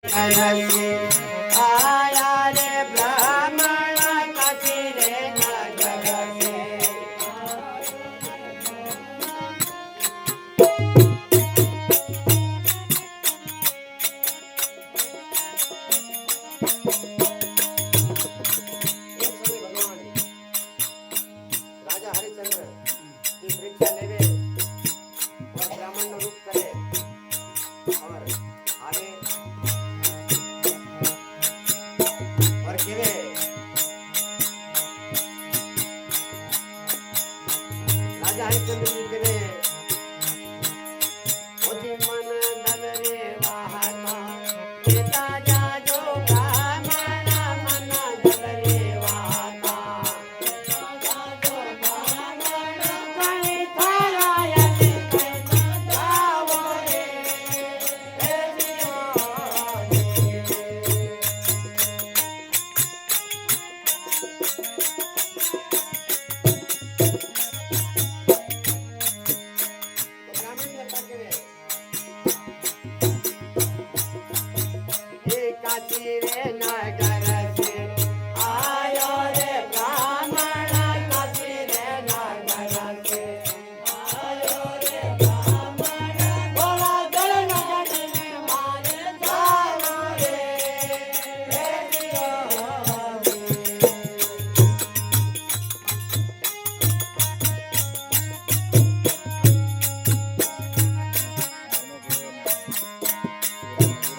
करसे आया रे ब्राह्मण कसी रे नगर से राजा हरिश्चंद्र की परीक्षा लेवे और ब्राह्मण रूप करे और आगे और केवे राजा हरिश्चंद्र जी केवे ओती मन दल रे वाहता नेता जाजो कामना मन दल रे वाहता जाजो कामना कणी थाराया ने जावो रे हे काशी रे नगर से आयो रे ब्राह्मण काशी रे नगर से आयो रे ब्राह्मण बोला दल नगर में मारे जाओ रे हे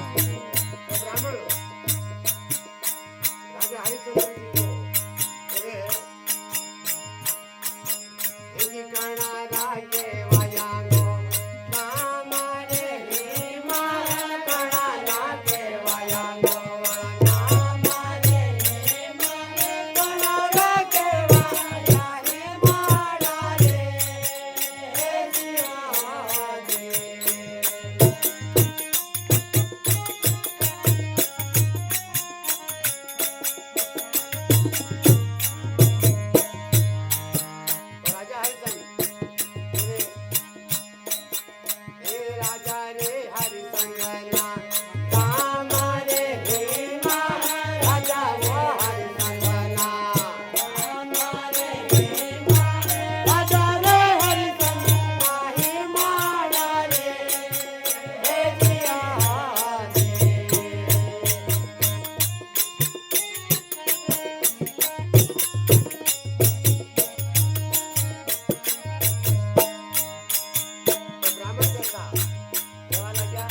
ब्राह्मण राजा हरिश्चंद्र जी को अरे इसी काना राजे वायांगो नामारे हिमा काना राजे वायांगो नामारे हिमा काना राजे वाया हिमा रे हे जिया दे राजा हरिश्चंद्र हे राजा रे हरिशंकरा राम रे हेमा राजा वो हरिशंकरा राम रे हेमा राजा रे हरिशंकरा हेमा रे हे जिया दे ब्राह्मण जैसा केवा लग्या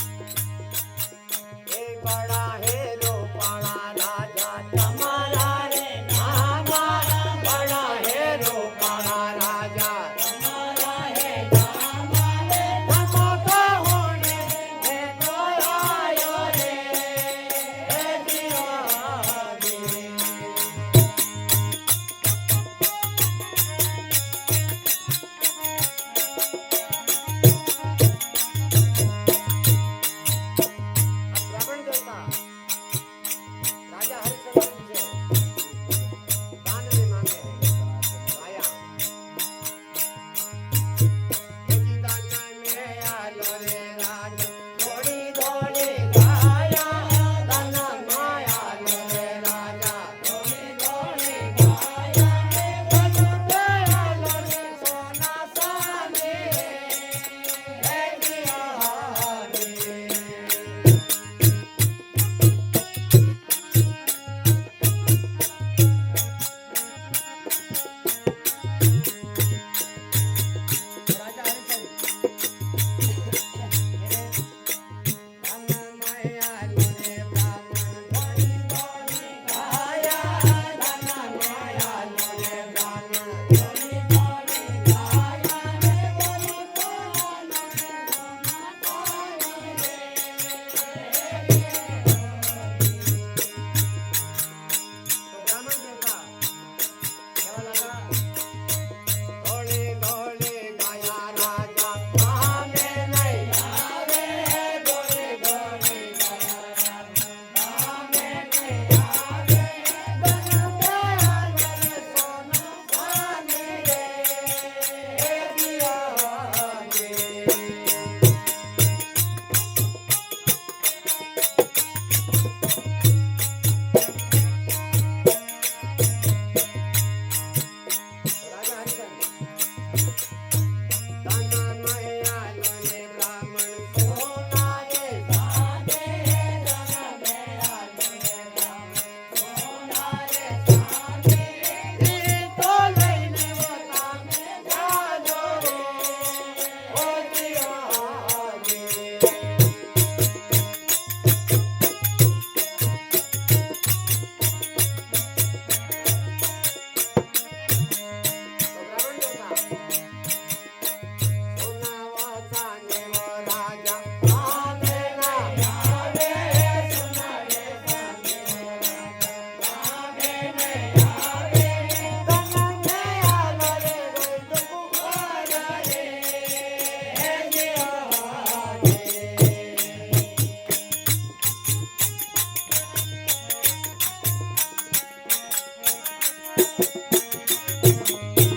एक बड़ा है रूपाणा राजा तुम्हारा रे नामा बड़ा है रूपाणा राजा तुम्हारा है नामा रे नमो का होने में तो आयो रे हे जिया दे ब्राह्मण देवता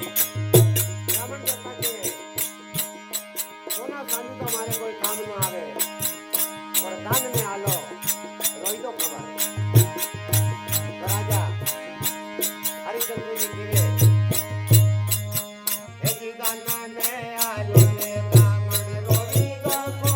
ब्राह्मण कहता कि सोना चांदी तो हमारे कोई काम न आवे और दान में आलो रोई दो खबर। तो राजा हरिश्चंद्र जी गिरे जी दान में आलो रे ब्राह्मण रोई दो को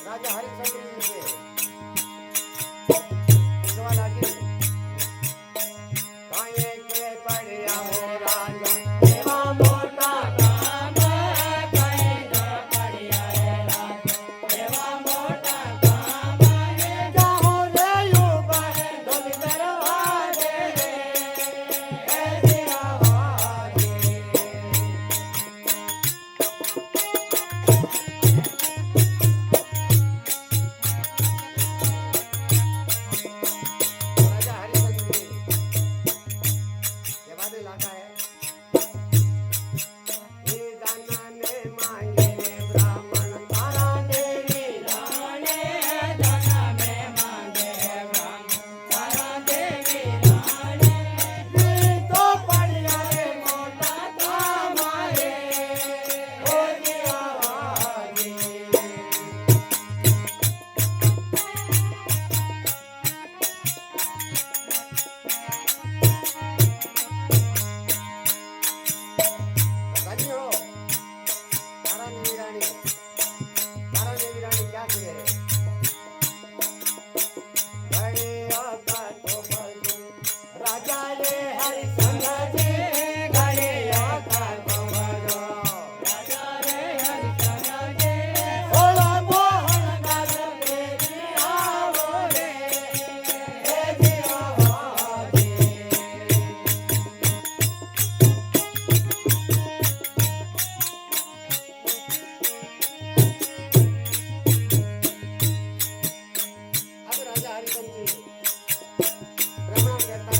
राजा हरिश्चंद्र जी से पूछवा लगी काहे के पड़िया हो राजा एवा मोटा काम काहे के पड़िया रे राजा एवा मोटा काम रे जाओ रे ऊपर ढोल दरवाजे ऐसी आवाज़ लगा है ये दाना ने मांगे ब्राह्मण तारा देवी राणे दाना में मांगे ब्राह्मण तारा देवी राणे तो पड़िया रे मोटा काम रे ओ जी आवाज़ राजा रे हरिश्चंद्र जी घड़िया का बंगलो राजा रे हरिश्चंद्र जी थोड़ा मोहन गाज तेरी आवो रे जी आवाज़ अब राजा हरिश्चंद्र जी ब्राह्मण कहता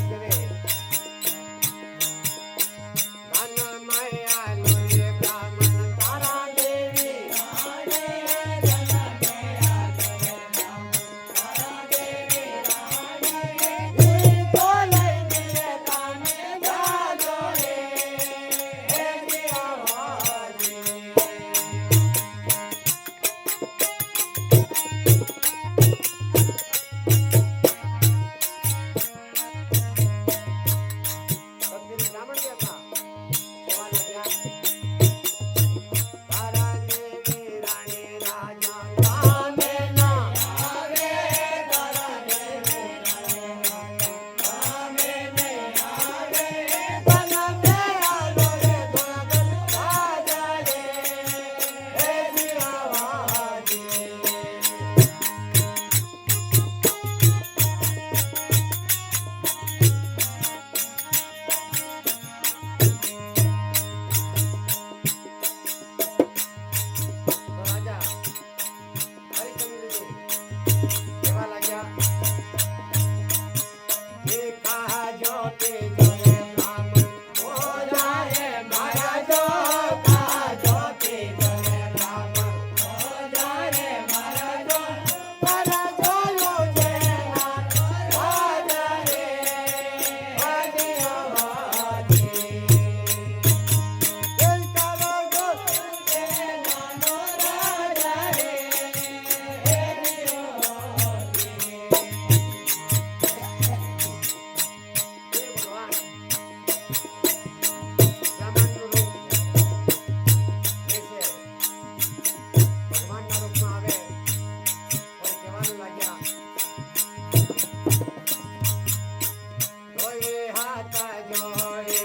हाथ जोड़े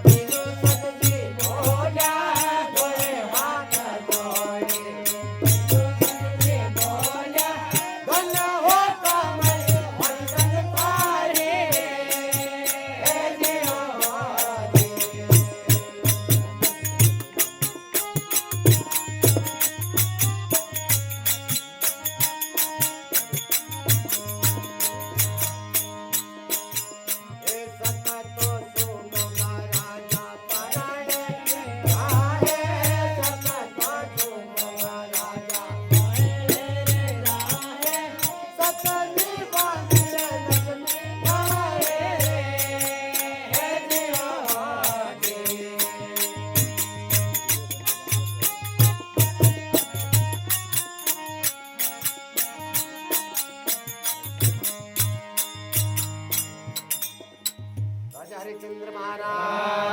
बिनु सतजी बोला जोड़े हाथ जोड़े बिनु सतजी बोला धन हो कमल वंदन पारे हे जियो हरिचंद्र महाराज